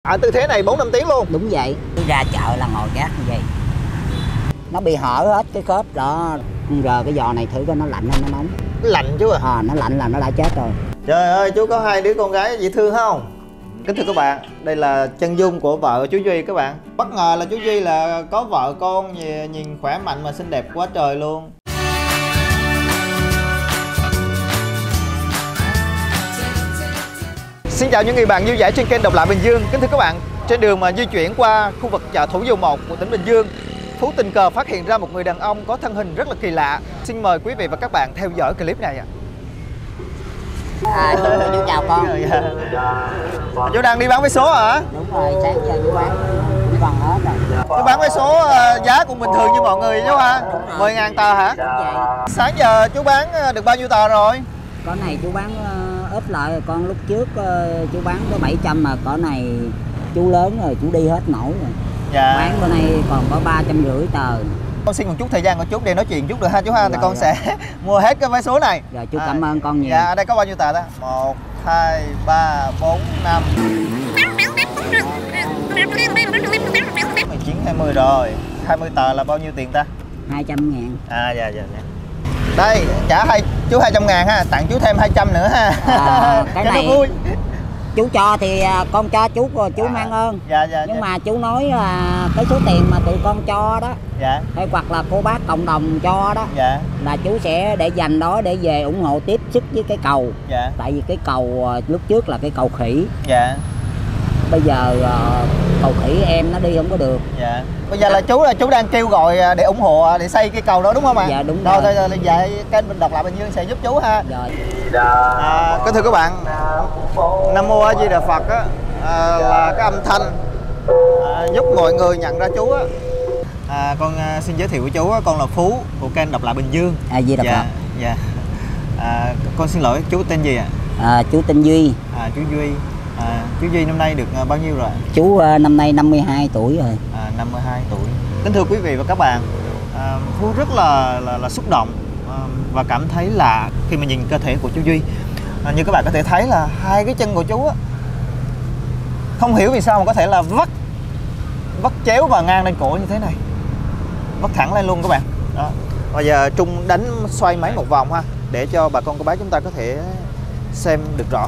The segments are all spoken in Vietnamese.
Tư thế này 4-5 tiếng luôn. Đúng vậy. Đi ra chợ là ngồi gác như vậy. Nó bị hở hết cái khớp đó. Rờ cái giò này thử coi nó lạnh hay nó nóng. Lạnh chú à? Nó lạnh là nó đã chết rồi. Trời ơi, chú có 2 đứa con gái dễ thương không? Kính thưa các bạn, đây là chân dung của vợ chú Duy các bạn. Bất ngờ là chú Duy là có vợ con nhìn khỏe mạnh mà xinh đẹp quá trời luôn. Xin chào những người bạn vui vẻ trên kênh Độc Lạ Bình Dương. Kính thưa các bạn, trên đường mà di chuyển qua khu vực chợ Thủ Dầu Một của tỉnh Bình Dương, Phú tình cờ phát hiện ra một người đàn ông có thân hình rất là kỳ lạ. Xin mời quý vị và các bạn theo dõi clip này ạ. Chú chào con. Chú đang đi bán vé số hả? Đúng rồi, sáng giờ chú bán còn hết rồi. Chú bán vé số giá cũng bình thường như mọi người chú ha? 10.000 tờ hả? Đúng vậy. Sáng giờ chú bán được bao nhiêu tờ rồi? Con này chú bán ít lại rồi. Con lúc trước chú bán có 700 mà cỏ này chú lớn rồi, chú đi hết nổi rồi. Dạ. Bán bữa nay còn có 350 tờ. Con xin một chút thời gian của chú để nói chuyện chút được ha chú ha, thì con rồi. sẽ mua hết cái vé số này. Rồi chú cảm ơn con nhiều. Dạ, đây có bao nhiêu tờ đó? 1, 2, 3, 4, 5 19, 20 rồi. 20 tờ là bao nhiêu tiền ta? 200.000. Dạ. Đây, trả chú 200.000 ha, tặng chú thêm 200 nữa ha. Cái cho này nó vui. Chú cho thì con cho chú rồi chú mang ơn. Dạ. Nhưng mà chú nói là cái số tiền mà tụi con cho đó, dạ, hay hoặc là cô bác cộng đồng cho đó, dạ, là chú sẽ để dành đó để về ủng hộ tiếp sức với cái cầu. dạ. Tại vì cái cầu lúc trước là cái cầu khỉ, Dạ. bây giờ cầu khỉ em nó đi không có được. Dạ. Bây giờ là chú đang kêu gọi để ủng hộ để xây cái cầu đó đúng không ạ? Dạ đúng rồi. Thôi vậy kênh Độc Lạ Bình Dương sẽ giúp chú ha. Rồi. Kính thưa các bạn, Nam Mô A Di Đà Phật á, là cái âm thanh giúp mọi người nhận ra chú á. Con xin giới thiệu với chú á, con là Phú của kênh Độc Lạ Bình Dương. A Di Đà Phật. Dạ. Con xin lỗi, chú tên gì ạ? Chú tên Duy. Chú Duy. Chú Duy năm nay được bao nhiêu rồi? Chú năm nay 52 tuổi rồi. 52 tuổi. Kính thưa quý vị và các bạn, Phú rất là xúc động và cảm thấy là khi mà nhìn cơ thể của chú Duy, như các bạn có thể thấy là hai cái chân của chú á, không hiểu vì sao mà có thể là vắt chéo và ngang lên cổ như thế này, vắt thẳng lên luôn các bạn. Đó. Bây giờ Trung đánh xoay máy một vòng ha, để cho bà con cô bác chúng ta có thể xem được rõ.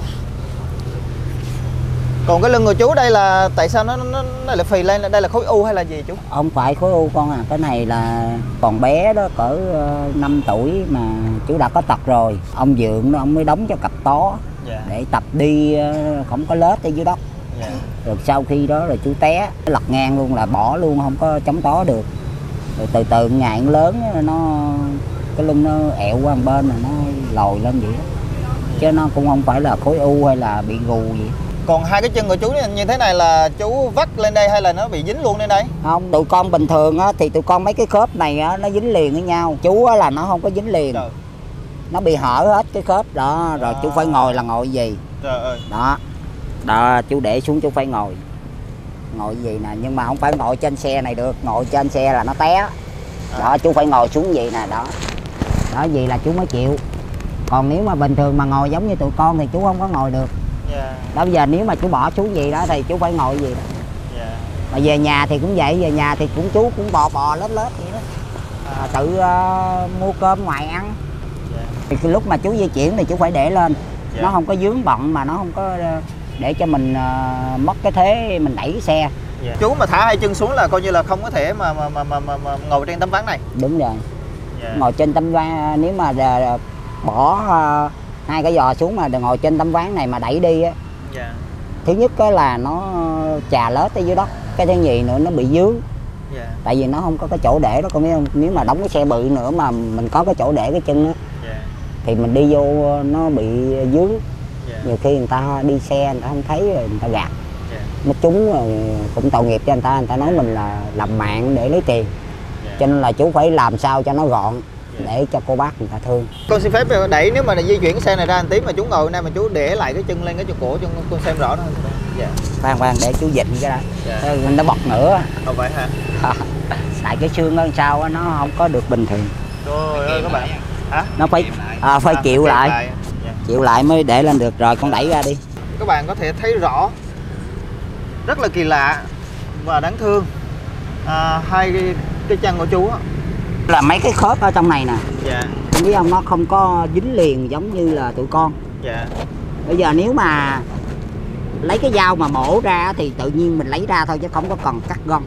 Còn cái lưng của chú đây là tại sao nó lại phì lên? Đây là khối u hay là gì chú? Không phải khối u con à, cái này là còn bé đó, cỡ 5 tuổi mà chú đã có tật rồi. Ông Dượng đó, ông mới đóng cho cặp tó. Dạ. Để tập đi không có lết ở dưới đất. Dạ. Rồi sau khi đó rồi chú té lật ngang luôn, là bỏ luôn, không có chống tó được. Rồi từ từ ngày lớn nó cái lưng nó ẹo qua một bên, là nó lồi lên vậy đó. Chứ nó cũng không phải là khối u hay là bị gù gì. Còn hai cái chân của chú như thế này là chú vắt lên đây hay là nó bị dính luôn lên đây? Không, tụi con bình thường á, thì tụi con mấy cái khớp này á, nó dính liền với nhau. Chú á, là nó không có dính liền. Trời. Nó bị hở hết cái khớp đó. Rồi chú phải ngồi là ngồi gì. Trời ơi. Đó, chú để xuống chú phải ngồi. Ngồi gì nè, nhưng mà không phải ngồi trên xe này được. Ngồi trên xe là nó té. Đó, chú phải ngồi xuống vậy nè, đó. Đó, gì là chú mới chịu. Còn nếu mà bình thường mà ngồi giống như tụi con thì chú không có ngồi được. Yeah. Đó, bây giờ nếu mà chú bỏ xuống gì đó thì chú phải ngồi gì đó. Yeah. Mà về nhà thì cũng vậy, về nhà thì chú cũng bò lết vậy đó. Tự mua cơm ngoài ăn. Yeah. Thì lúc mà chú di chuyển thì chú phải để lên. Yeah. Nó không có vướng bận, mà nó không có để cho mình mất cái thế mình đẩy cái xe. Yeah. Chú mà thả hai chân xuống là coi như là không có thể mà ngồi trên tấm ván này. Đúng rồi. Yeah. Ngồi trên tấm ván, nếu mà bỏ hai cái giò xuống mà ngồi trên tấm ván này mà đẩy đi á. Yeah. Thứ nhất á là nó chà lết ở dưới đất, cái thứ nhì nữa nó bị dướng. Yeah. Tại vì nó không có cái chỗ để đó, con biết không? Nếu mà đóng cái xe bự nữa mà mình có cái chỗ để cái chân á. Yeah. Thì mình đi vô nó bị dướng. Yeah. Nhiều khi người ta đi xe người ta không thấy rồi người ta gạt. Yeah. Nó trúng rồi cũng tội nghiệp cho người ta nói mình là làm mạng để lấy tiền. Yeah. Cho nên là chú phải làm sao cho nó gọn để cho cô bác người ta thương. Con xin phép đẩy, nếu mà di chuyển cái xe này ra một tí mà chú ngồi nay mà chú để lại cái chân lên cái chỗ cổ cho con xem rõ nó. Dạ. Khoan để chú dịnh cái đó. Dạ. Nó bật nữa. Không phải hả? Tại cái xương ở sau nó không có được bình thường. Trời ơi các bạn. Hả? Nó phải chịu lại. Dạ. Chịu lại mới để lên được. Rồi con đẩy ra đi. Các bạn có thể thấy rõ rất là kỳ lạ và đáng thương. Hai cái chân của chú á là mấy cái khớp ở trong này nè. Dạ. Em biết không, nó không có dính liền giống như là tụi con. Dạ. Bây giờ nếu mà lấy cái dao mà mổ ra thì tự nhiên mình lấy ra thôi chứ không có cần cắt gân.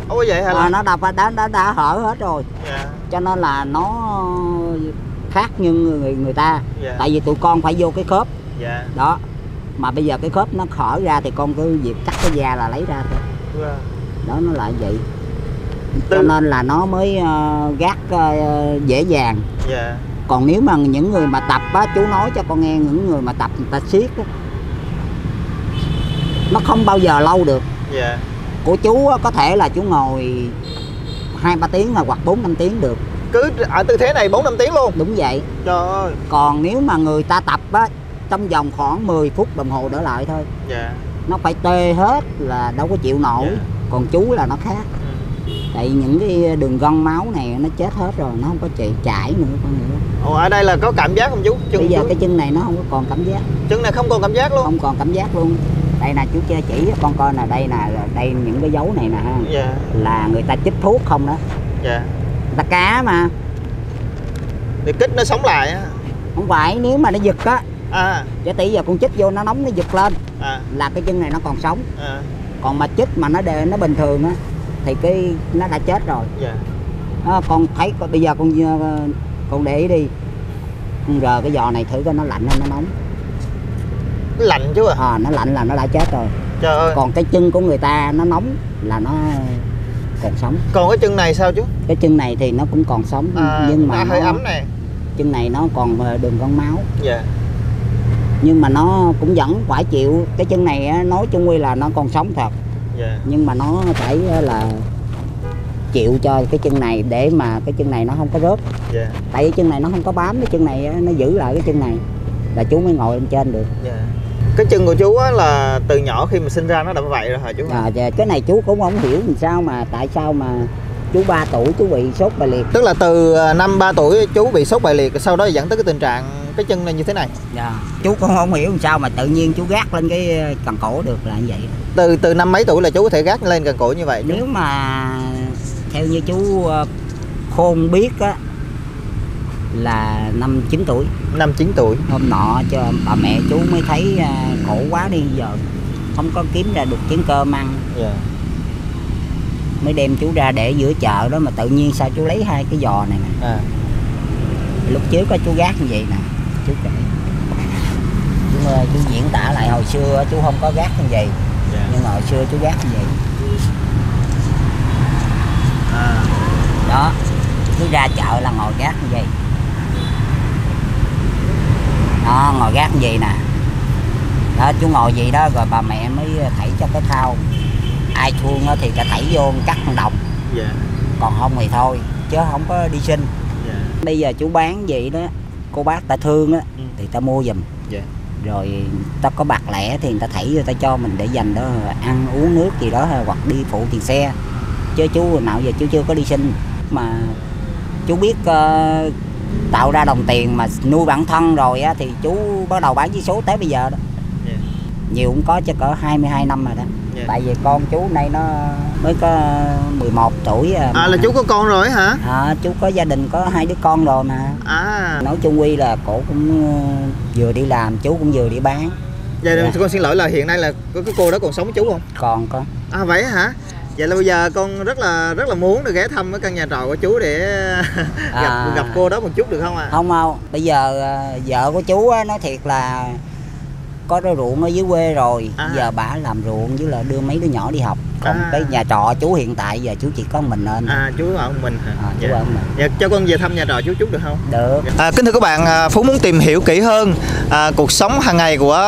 Ủa vậy hả? Nó đã hở hết rồi. Dạ. Cho nên là nó khác như người ta. Dạ. Tại vì tụi con phải vô cái khớp. Dạ. Đó. Mà bây giờ cái khớp nó hở ra thì con cứ việc cắt cái da là lấy ra thôi. Dạ. Đó, nó là vậy. Cho nên là nó mới gác dễ dàng. Dạ. Còn nếu mà những người mà tập á, chú nói cho con nghe, những người mà tập người ta siết á, nó không bao giờ lâu được. Dạ. Của chú á, có thể là chú ngồi 2-3 tiếng hoặc 4-5 tiếng được. Cứ ở tư thế này 4-5 tiếng luôn? Đúng vậy. Trời ơi. Còn nếu mà người ta tập á, trong vòng khoảng 10 phút đồng hồ đỡ lại thôi. Dạ. Nó phải tê hết là đâu có chịu nổi. Dạ. Còn chú là nó khác. Tại những cái đường gân máu này nó chết hết rồi, nó không có chảy nữa con nữa. Ồ, ở đây là có cảm giác không chú? Bây giờ cái chân này nó không có còn cảm giác. Chân này không còn cảm giác luôn? Không còn cảm giác luôn. Đây nè, chú chỉ con coi nè, đây nè, đây những cái dấu này nè. Dạ. Là người ta chích thuốc không đó. Dạ. Người ta cá mà. Để kích nó sống lại á? Không phải, nếu mà nó giật á. Chứ tỷ giờ con chích vô nó nóng nó giật lên. Là cái chân này nó còn sống. Còn mà chích mà nó bình thường á thì cái nó đã chết rồi. Dạ. Con thấy bây giờ con để ý đi, con rờ cái giò này thử coi nó lạnh hay nó nóng. Nó lạnh chú à? Nó lạnh là nó đã chết rồi. Trời ơi. Còn cái chân của người ta nó nóng là nó còn sống. Còn cái chân này sao chú? Cái chân này thì nó cũng còn sống, nhưng mà hơi ấm này. Chân này nó còn đường gân máu. Dạ. Nhưng mà nó cũng vẫn phải chịu. Cái chân này á, nói chung quy là nó còn sống thật. Dạ. Nhưng mà nó phải là chịu cho cái chân này để mà cái chân này nó không có rớt. Dạ. Tại cái chân này nó không có bám, cái chân này nó giữ lại cái chân này là chú mới ngồi lên trên được. Dạ. Cái chân của chú á là từ nhỏ khi mà sinh ra nó đã vậy rồi hả chú? Cái này chú cũng không hiểu làm sao mà tại sao mà chú 3 tuổi chú bị sốt bại liệt. Tức là từ năm 3 tuổi chú bị sốt bại liệt, sau đó dẫn tới cái tình trạng cái chân này như thế này. Dạ. Chú cũng không hiểu làm sao mà tự nhiên chú gác lên cái cần cổ được là như vậy. Từ năm mấy tuổi là chú có thể gác lên cần cổ như vậy chú? Nếu mà theo như chú khôn biết á là năm 9 tuổi. Năm 9 tuổi. Hôm nọ cho bà mẹ chú mới thấy khổ quá đi, giờ không có kiếm ra được chén cơm ăn. Yeah. Mới đem chú ra để giữa chợ đó, mà tự nhiên sao chú lấy 2 cái giò này nè. Lúc trước có chú gác như vậy nè, chú kể. Chú diễn tả lại hồi xưa chú không có gác như vậy. Yeah. Nhưng mà hồi xưa chú gác như vậy. Đó, chú ra chợ là ngồi gác như vậy. Đó, ngồi gác như vậy nè. Đó, chú ngồi vậy đó, rồi bà mẹ mới thảy cho cái thao. Ai thương thì ta thảy vô cắt con đồng. Yeah. Còn không thì thôi, chứ không có đi sinh. Yeah. Bây giờ chú bán vậy đó, cô bác ta thương á, thì ta mua giùm. Yeah. Rồi ta có bạc lẻ thì người ta thảy vô ta cho mình để dành đó ăn uống nước gì đó, hoặc đi phụ tiền xe. Chứ chú nào giờ chú chưa có đi sinh. Mà chú biết tạo ra đồng tiền mà nuôi bản thân rồi á, thì chú bắt đầu bán vé số tới bây giờ đó. Yeah. Nhiều cũng có chứ cỡ 22 năm rồi đó. Yeah. Tại vì con chú này nó mới có 11 tuổi. Là chú có con rồi hả? Chú có gia đình, có 2 đứa con rồi mà. Nói chung quy là cổ cũng vừa đi làm, chú cũng vừa đi bán. Dạ. Con xin lỗi là hiện nay là cái cô đó còn sống với chú không? Còn con. Vậy hả? Vậy là bây giờ con rất là muốn được ghé thăm cái căn nhà trọ của chú để gặp cô đó một chút được không ạ? Không. Bây giờ vợ của chú á, nói thiệt là có cái ruộng ở dưới quê rồi. Giờ bả làm ruộng với là đưa mấy đứa nhỏ đi học. Còn cái nhà trọ chú hiện tại giờ chú chỉ có mình lên. Chú ở mình hả? Chú ở mình. Dạ, cho con về thăm nhà trọ chú chút được không? Được. Kính thưa các bạn, Phú muốn tìm hiểu kỹ hơn cuộc sống hàng ngày của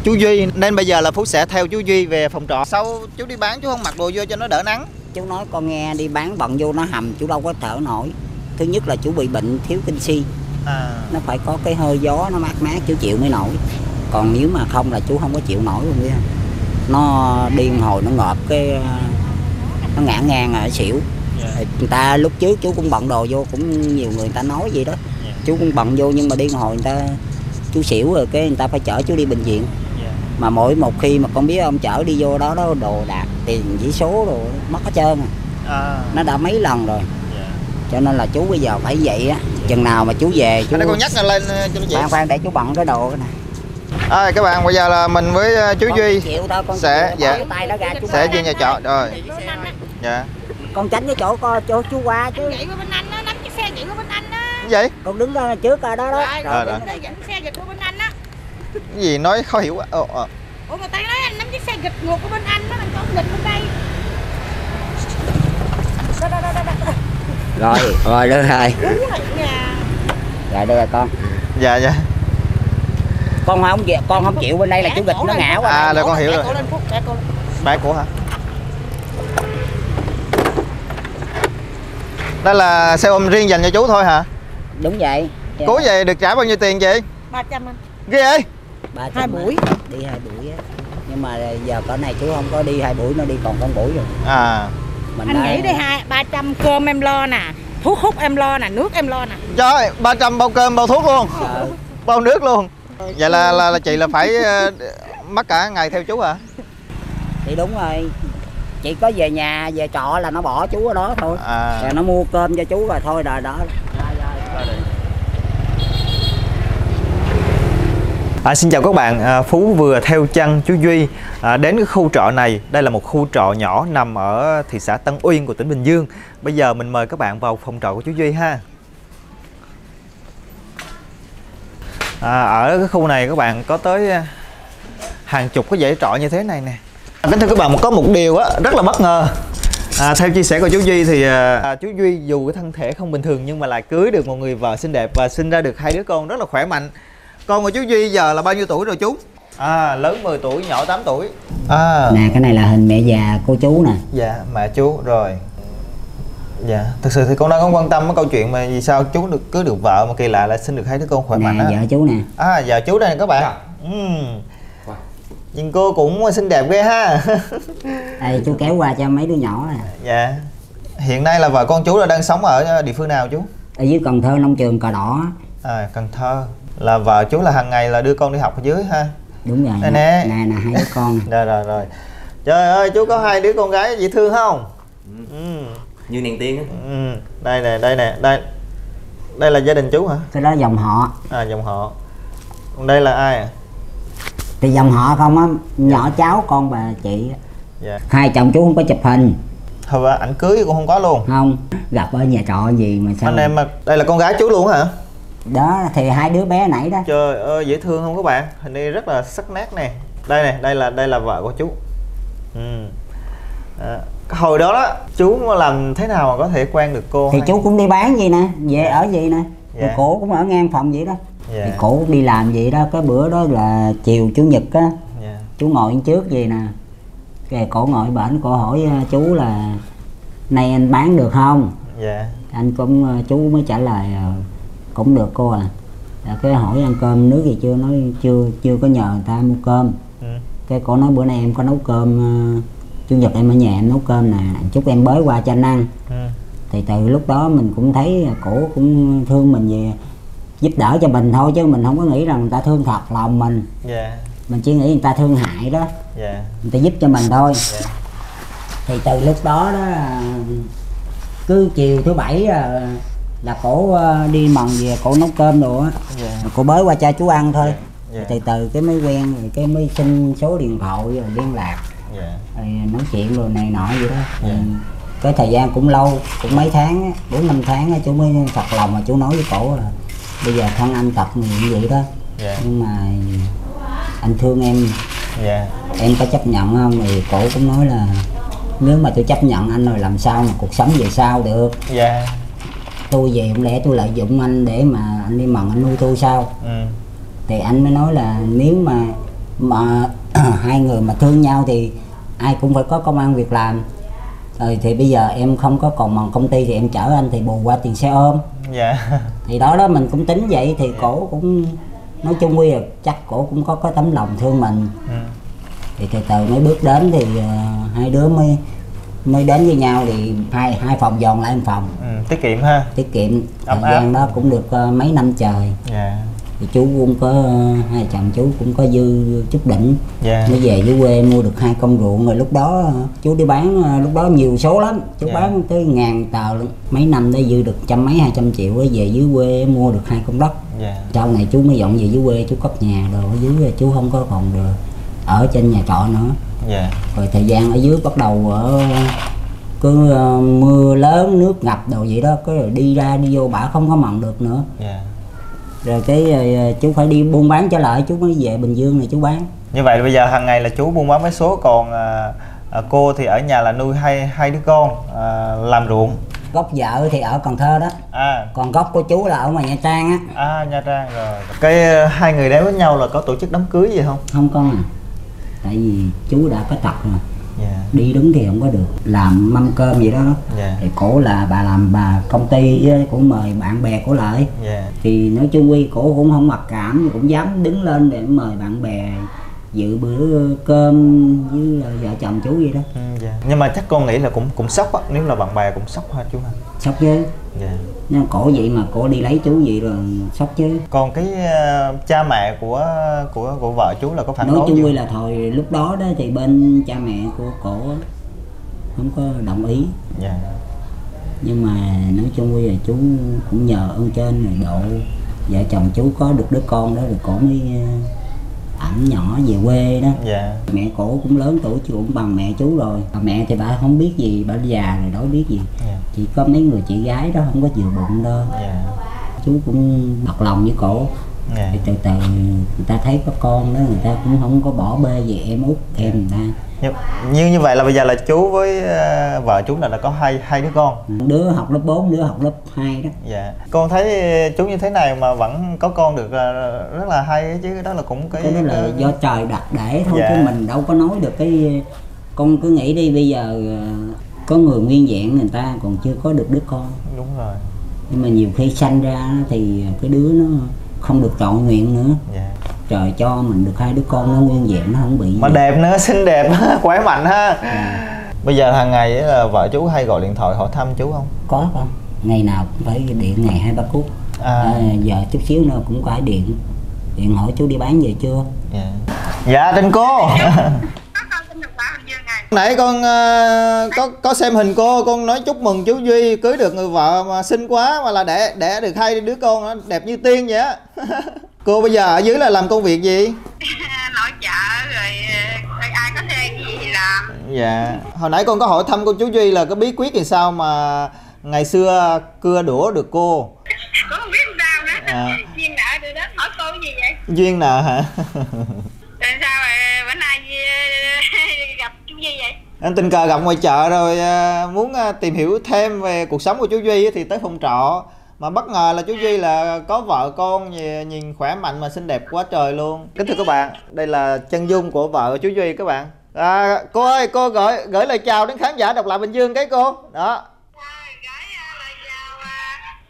chú Duy, nên bây giờ là Phú sẽ theo chú Duy về phòng trọ. Sau chú đi bán chú không mặc đồ vô cho nó đỡ nắng. Chú nói con nghe, đi bán bận vô nó hầm chú đâu có thở nổi. Thứ nhất là chú bị bệnh thiếu canxi. Nó phải có cái hơi gió nó mát mát chú chịu mới nổi. Còn nếu mà không là chú không có chịu nổi luôn biết không? Nó điên hồi nó ngợp cái nó ngã ngang ở xỉu. Người ta lúc trước chú cũng bận đồ vô, cũng nhiều người ta nói vậy đó. Chú cũng bận vô nhưng mà điên hồi người ta chú xỉu rồi cái người ta phải chở chú đi bệnh viện. Mà mỗi một khi mà con biết ông chở đi vô đó đồ đạc tiền chỉ số đồ mất hết trơn nó đã mấy lần rồi. Cho nên là chú bây giờ phải vậy á, chừng nào mà chú về chú con nhắc lên cho nó dễ. Khoan để chú bận cái đồ cái này. Các bạn, bây giờ là mình với chú Duy sẽ sẽ đi nhà trọ rồi. Dạ. Con tránh cái chỗ chú qua chứ. Vậy bên anh á, nắm chiếc xe vậy của bên anh á. Cái gì? Con đứng trước đó đó. Rồi dẫn xe dịch của bên anh á. Cái gì nói khó hiểu quá. Ủa người ta nói anh nắm chiếc xe dịch ngược của bên anh đó, anh còn dịch bên đây. Rồi đưa rồi. Rồi đưa rồi con. Dạ. Con không chịu bên đây là chú gịch nó ngã qua. Là con hiểu rồi. Bãi của hả? Đây là xe ôm riêng dành cho chú thôi hả? Đúng vậy. Cố vậy được trả bao nhiêu tiền chị? 300 anh. Ghê vậy? 2 buổi. Đi 2 buổi á. Nhưng mà giờ cỡ này chú không có đi 2 buổi, nó đi còn con buổi rồi. Anh nghĩ đi 300 cơm em lo nè, thuốc hút em lo nè, nước em lo nè. Trời, 300 bao cơm bao thuốc luôn. Bao nước luôn. Vậy là chị là phải mất cả ngày theo chú hả? Thì đúng rồi. Chị có về nhà về trọ là nó bỏ chú ở đó thôi. Rồi nó mua cơm cho chú rồi thôi rồi đó. Xin chào các bạn, Phú vừa theo chân chú Duy đến cái khu trọ này. Đây là một khu trọ nhỏ nằm ở thị xã Tân Uyên của tỉnh Bình Dương. Bây giờ mình mời các bạn vào phòng trọ của chú Duy ha. Ở cái khu này các bạn có tới hàng chục cái dãy trọ như thế này nè. Kính thưa các bạn, có một điều rất là bất ngờ. Theo chia sẻ của chú Duy thì chú Duy dù cái thân thể không bình thường nhưng mà lại cưới được một người vợ xinh đẹp và sinh ra được 2 đứa con rất là khỏe mạnh. Con của chú Duy giờ là bao nhiêu tuổi rồi chú? Lớn 10 tuổi, nhỏ 8 tuổi. Nè, cái này là hình mẹ già cô chú nè. Dạ, mẹ chú rồi. Dạ, thực sự thì con đang có quan tâm cái câu chuyện mà vì sao chú cưới được vợ mà kỳ lạ lại sinh được 2 đứa con khỏe mạnh á. Vợ chú nè. Vợ chú đây nè các bạn. Nhìn cô cũng xinh đẹp ghê ha. Đây chú kéo qua cho mấy đứa nhỏ nè. Dạ. Hiện nay là vợ con chú là đang sống ở địa phương nào chú? Ở dưới Cần Thơ, nông trường Cờ Đỏ. Cần Thơ. Là vợ chú là hàng ngày là đưa con đi học ở dưới ha? Đúng rồi. Đây nè. Nè 2 đứa con. Rồi. Trời ơi, chú có 2 đứa con gái dễ thương không? Như đèn tiên á. Đây nè. Đây là gia đình chú hả? Cái đó dòng họ. Dòng họ. Còn đây là ai Thì dòng họ không á, nhỏ cháu con bà chị. Dạ. Hai chồng chú không có chụp hình. Thôi ảnh cưới cũng không có luôn. Không, gặp ở nhà trọ gì mà sao. Anh em mà đây là con gái chú luôn hả? Đó thì 2 đứa bé nãy đó. Trời ơi dễ thương không các bạn? Hình như rất là sắc nét nè. Đây nè, đây là vợ của chú. Hồi đó chú làm thế nào mà có thể quen được cô? Thì chú cũng đi bán gì nè, về ở gì nè. Dạ. Cổ cũng ở ngang phòng vậy đó. Dạ. Thì cổ đi làm vậy đó, cái bữa đó là chiều chủ nhật á. Dạ. Chú ngồi trước gì nè. Cái cổ ngồi bển, cổ hỏi chú là nay anh bán được không? Dạ. Anh cũng chú mới trả lời cũng được cô à. Cái hỏi ăn cơm nước gì chưa, nói chưa có nhờ người ta mua cơm. Cái cổ nói bữa nay em có nấu cơm, chủ nhật em ở nhà em nấu cơm nè, chúc em bới qua cho anh ăn. Thì từ lúc đó mình cũng thấy cổ cũng thương mình về giúp đỡ cho mình thôi, chứ mình không có nghĩ rằng người ta thương thật lòng mình. Mình chỉ nghĩ người ta thương hại đó. Người ta giúp cho mình thôi. Thì từ lúc đó cứ chiều thứ Bảy là cổ đi mần về cổ nấu cơm đồ á. Cổ bới qua cho chú ăn thôi. Từ từ cái mới quen, rồi cái mới xin số điện thoại rồi liên lạc. Rồi nói chuyện rồi này nọ vậy đó. Cái thời gian cũng lâu, cũng mấy tháng, 4-5 tháng chú mới thật lòng mà chú nói với cổ là bây giờ thân anh thật như vậy đó. Nhưng mà anh thương em. Em có chấp nhận không? Thì cổ cũng nói là nếu mà tôi chấp nhận anh rồi làm sao mà cuộc sống về sau được. Tôi về không lẽ tôi lợi dụng anh để mà anh đi mần anh nuôi tôi sao? Thì anh mới nói là nếu mà hai người mà thương nhau thì ai cũng phải có công ăn việc làm. Rồi thì bây giờ em không có còn mần công ty thì em chở anh thì bù qua tiền xe ôm. Thì đó mình cũng tính vậy. Thì cổ cũng nói chung quy là chắc cổ cũng có tấm lòng thương mình. Thì từ từ mới bước đến thì hai đứa mới đến với nhau thì hai phòng dồn lại một phòng. Tiết kiệm ha. Tiết kiệm. Thời gian đó cũng được mấy năm trời. thì chú cũng có hai chồng chú cũng có dư chút đỉnh. Mới về dưới quê mua được 2 công ruộng rồi lúc đó chú đi bán, lúc đó nhiều số lắm, chú bán tới 1000 tờ luôn. Mấy năm đó dư được trăm mấy 200 triệu về dưới quê mua được 2 công đất. Sau này chú mới dọn về dưới quê, chú cất nhà rồi ở dưới chú không có còn được ở trên nhà trọ nữa. Rồi thời gian ở dưới bắt đầu ở cứ mưa lớn nước ngập đồ vậy đó, cứ rồi đi ra đi vô bả không có mần được nữa. Rồi cái chú phải đi buôn bán trở lại, chú mới về Bình Dương này chú bán. Như vậy bây giờ hàng ngày là chú buôn bán vé số, còn cô thì ở nhà là nuôi hai đứa con, làm ruộng. Gốc vợ thì ở Cần Thơ đó, còn gốc của chú là ở ngoài Nha Trang á. Nha Trang rồi. Cái hai người đến với nhau là có tổ chức đám cưới gì không? Không con à, tại vì chú đã có tật rồi. Đi đứng thì không có được, làm mâm cơm vậy đó. Thì cổ là bà công ty cũng mời bạn bè cổ lại. Thì nói chung quy cổ cũng không mặc cảm, cũng dám đứng lên để mời bạn bè dự bữa cơm với vợ chồng chú vậy đó. Nhưng mà chắc con nghĩ là cũng sốc á, nếu là bạn bè cũng sốc ha chú ha. Sốc chứ. Nên cổ vậy mà cổ đi lấy chú vậy rồi sốc chứ. Còn cái cha mẹ của vợ chú là có phản đối nói chung quy là thời lúc đó đó thì bên cha mẹ của cổ không có đồng ý. Nhưng mà nói chung quy là chú cũng nhờ ơn trên rồi độ vợ chồng chú có được đứa con đó rồi cổ mới ảnh nhỏ về quê đó. Mẹ cổ cũng lớn tuổi, chứ cũng bằng mẹ chú rồi. Mẹ thì bà không biết gì, bà già rồi đâu biết gì. Chỉ có mấy người chị gái đó không có chịu bụng đâu. Chú cũng bật lòng với cổ. Thì từ từ người ta thấy có con đó, người ta cũng không có bỏ bê về em út em người ta. Như vậy là bây giờ là chú với vợ chú là có hai đứa con. Đứa học lớp 4, đứa học lớp 2 đó. Con thấy chú như thế này mà vẫn có con được rất là hay chứ, đó là cũng cái đó là do trời đặt để thôi. Chứ mình đâu có nói được cái. Con cứ nghĩ đi, bây giờ có người nguyên vẹn người ta còn chưa có được đứa con. Đúng rồi. Nhưng mà nhiều khi sanh ra thì cái đứa nó không được trọn nguyện nữa. Trời cho mình được 2 đứa con nó nguyên vẹn, nó không bị mà đẹp nữa, xinh đẹp, khỏe mạnh ha. Bây giờ hàng ngày là vợ chú hay gọi điện thoại hỏi thăm chú không? Có con, ngày nào cũng phải điện, ngày 2-3 phút. Giờ chút xíu nữa cũng phải điện hỏi chú đi bán về chưa. Dạ Trinh cô. Nãy con có xem hình cô, con nói chúc mừng chú Duy cưới được người vợ mà xinh quá, mà là đẻ được 2 đứa con đẹp như tiên vậy á. Cô bây giờ ở dưới là làm công việc gì? Nội trợ rồi ai có thuê gì thì làm. Hồi nãy con có hỏi thăm cô chú Duy là có bí quyết thì sao mà ngày xưa cưa đũa được cô? Con không biết sao nữa. Duyên nợ đưa đến hỏi cô cái gì vậy? Duyên nợ hả? Tại sao bữa nay gặp chú Duy vậy? Anh tình cờ gặp ngoài chợ rồi muốn tìm hiểu thêm về cuộc sống của chú Duy thì tới phòng trọ. Mà bất ngờ là chú Duy là có vợ con nhìn khỏe mạnh mà xinh đẹp quá trời luôn. Kính thưa các bạn, đây là chân dung của vợ chú Duy các bạn. Cô ơi, cô gửi lời chào đến khán giả Độc Lập Bình Dương cái cô. Đó. Gửi lời chào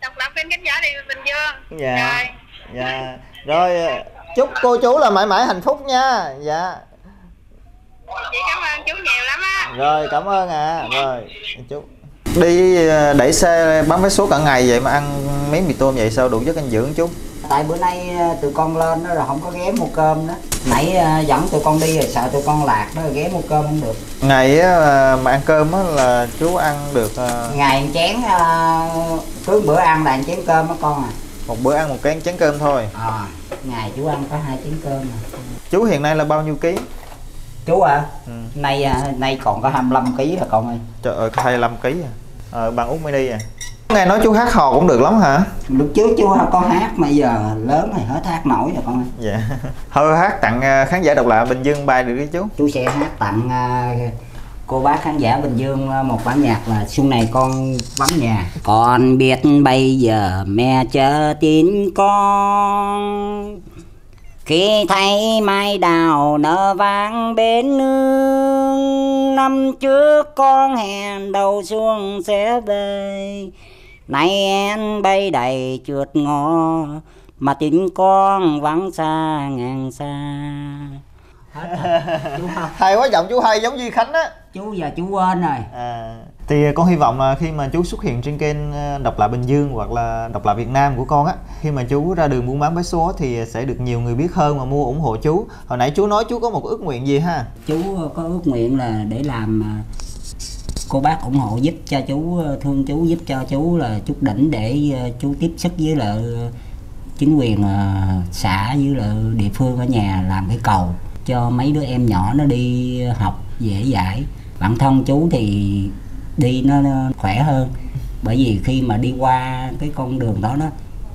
Độc Lập đến khán giả Bình Dương. Rồi chúc cô chú là mãi mãi hạnh phúc nha. Chị cảm ơn chú nhiều lắm á. Rồi cảm ơn Rồi chú đi đẩy xe bán vé số cả ngày vậy mà ăn miếng mì tôm vậy sao đủ chất dinh dưỡng chú? Tại bữa nay tụi con lên đó rồi không có ghé mua cơm đó. Nãy dẫn tụi con đi rồi sợ tụi con lạc đó, rồi ghé mua cơm không được. Ngày mà ăn cơm á là chú ăn được ngày chén, cứ bữa ăn là 1 chén cơm đó con à. Một bữa ăn 1 chén cơm thôi. Ngày chú ăn có 2 chén cơm à. Chú hiện nay là bao nhiêu ký? Chú nay còn có 25 kg là con ơi. Trời ơi, 25 kg bằng Út Mini Nghe nói chú hát hò cũng được lắm hả? Lúc trước chú có hát mà giờ lớn rồi hết hát nổi rồi con ơi. Thôi hát tặng khán giả Độc Lập Bình Dương bài được đi chú. Chú sẽ hát tặng cô bác khán giả Bình Dương một bản nhạc là Xuân này con vắng nhà. Con biết bây giờ mẹ chờ tin con, khi thấy mai đào nở vàng bên nương. Năm trước con hẹn đầu xuân sẽ về, nay em bay đầy trượt ngõ, mà tin con vắng xa ngàn xa. Chú không. Hay quá, giọng chú hay giống Duy Khánh á. Chú giờ chú quên rồi. Thì con hy vọng là khi mà chú xuất hiện trên kênh Độc Lạ Bình Dương hoặc là Độc Lạ Việt Nam của con á, khi mà chú ra đường buôn bán vé số thì sẽ được nhiều người biết hơn và mua ủng hộ chú. Hồi nãy chú nói chú có một ước nguyện gì ha? Chú có ước nguyện là để làm cô bác ủng hộ giúp cho chú, thương chú, giúp cho chú là chút đỉnh để chú tiếp sức với lại chính quyền xã với lại địa phương ở nhà làm cái cầu cho mấy đứa em nhỏ nó đi học dễ dãi. Bản thân chú thì đi nó khỏe hơn, bởi vì khi mà đi qua cái con đường đó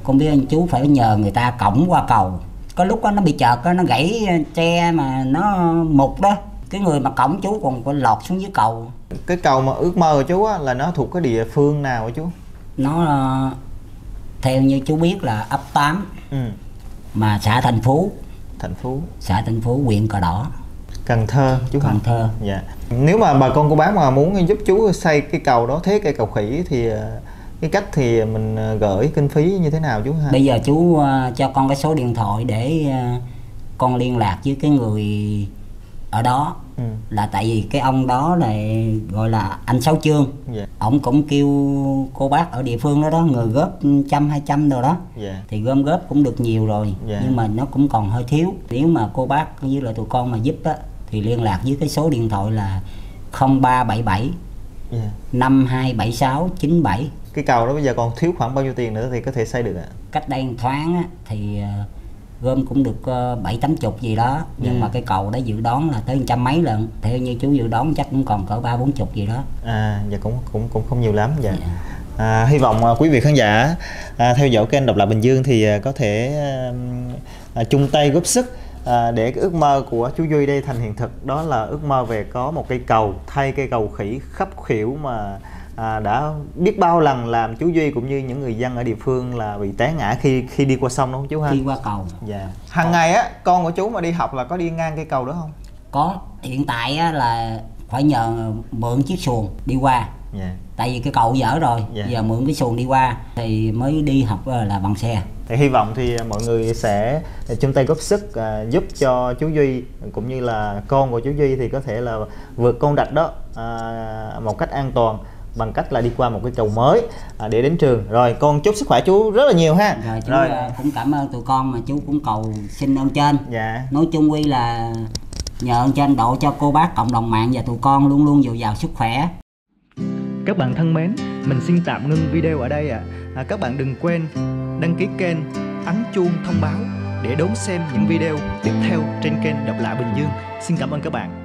con biết anh chú phải nhờ người ta cõng qua cầu. Có lúc đó nó bị chợt đó, nó gãy tre mà nó mục đó, cái người mà cõng chú còn phải lọt xuống dưới cầu. Cái cầu mà ước mơ của chú á, là nó thuộc cái địa phương nào hả chú? Nó theo như chú biết là ấp 8 mà xã Thành Phú. Xã Thành Phú, huyện Cờ Đỏ, Cần Thơ chú. Cần Thơ. Dạ. Nếu mà bà con cô bác mà muốn giúp chú xây cái cầu đó, thế cây cầu khỉ thì cái cách thì mình gửi kinh phí như thế nào chú ha? Bây giờ chú cho con cái số điện thoại để con liên lạc với cái người ở đó. Là tại vì cái ông đó này gọi là anh Sáu Chương. Ông cũng kêu cô bác ở địa phương đó người góp 100-200 rồi đó. Thì gom góp cũng được nhiều rồi. Nhưng mà nó cũng còn hơi thiếu. Nếu mà cô bác với lại tụi con mà giúp á thì liên lạc với cái số điện thoại là 0377 5276 97. Cái cầu đó bây giờ còn thiếu khoảng bao nhiêu tiền nữa thì có thể xây được ạ? Cách đây 1 tháng á, thì gom cũng được 7-80 gì đó. Nhưng mà cái cầu đó dự đoán là tới 100 mấy lần. Theo như chú dự đoán chắc cũng còn cỡ 30-40 gì đó. Dạ cũng không nhiều lắm. Hy vọng quý vị khán giả theo dõi kênh Độc Lạ Bình Dương thì có thể chung tay góp sức để cái ước mơ của chú Duy đây thành hiện thực. Đó là ước mơ về có một cây cầu, thay cây cầu khỉ khấp khuỷu mà đã biết bao lần làm chú Duy cũng như những người dân ở địa phương là bị té ngã khi đi qua sông đúng không chú ha? Khi qua cầu. Dạ. Hàng ngày á con của chú mà đi học là có đi ngang cây cầu đó không? Có. Hiện tại á, là phải nhờ mượn chiếc xuồng đi qua. Tại vì cái cầu dở rồi. Giờ mượn cái xuồng đi qua thì mới đi học là bằng xe. Thì hy vọng thì mọi người sẽ chung tay góp sức giúp cho chú Duy cũng như là con của chú Duy thì có thể là vượt con rạch đó một cách an toàn bằng cách là đi qua một cái cầu mới để đến trường. Rồi con chúc sức khỏe chú rất là nhiều ha. Rồi chú cũng cảm ơn tụi con mà chú cũng cầu xin ơn trên. Nói chung quy là nhờ ơn trên độ cho cô bác cộng đồng mạng và tụi con luôn luôn dồi dào sức khỏe. Các bạn thân mến, mình xin tạm ngưng video ở đây các bạn đừng quên đăng ký kênh, ấn chuông thông báo để đón xem những video tiếp theo trên kênh Độc Lạ Bình Dương. Xin cảm ơn các bạn.